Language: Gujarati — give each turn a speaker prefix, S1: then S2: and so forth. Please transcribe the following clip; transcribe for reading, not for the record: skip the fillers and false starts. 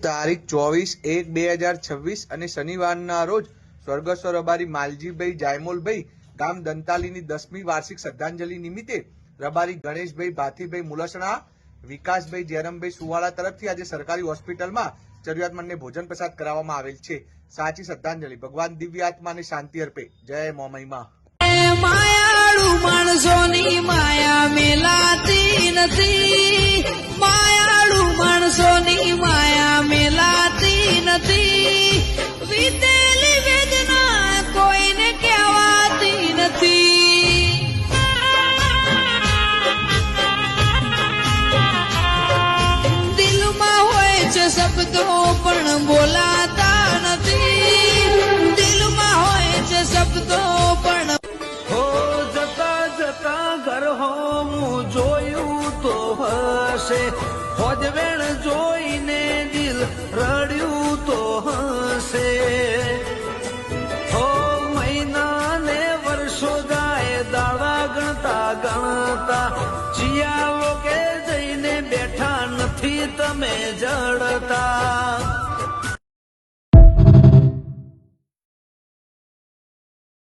S1: તારીખ 24/1/2026 અને શનિવારના રોજ સ્વર્ગસ્થ રબારી માલજીભાઈ જાયમોલભાઈ ગામ દંતાલીની 10મી વાર્ષિક શ્રદ્ધાંજલિ નિમિત્તે રબારી ગણેશભાઈ ભાતીભાઈ મુલસણા વિકાસભાઈ જયરામભાઈ સુવાળા તરફથી આજે સરકારી હોસ્પિટલમાં જરૂરિયાતમંદને ભોજન પ્રસાદ કરાવવામાં આવેલ છે. સાચી શ્રદ્ધાંજલિ. ભગવાન દિવ્ય આત્માને શાંતિ અર્પે. જય મો મહિમા.
S2: માયાળુ માણસોની માયા મેલાતી નથી, માયાળુ માણસોની માયા મેલાતી નથી, વીતેલી વેદના કોઈને કહેવાતી નથી. દિલમાં હોય છે શબ્દો પણ બોલાતા નથી, દિલમાં હોય છે શબ્દો પણ
S3: ઘર હોમું જોયું તો હશે, ફોજવેણ જોઈને દિલ રડ્યું તો હશે. હો મહિના ને વર્ષો જાય દાડા ગણતા ગણતા, ચિયાવો કે જઈને બેઠા નથી તમે જડતા.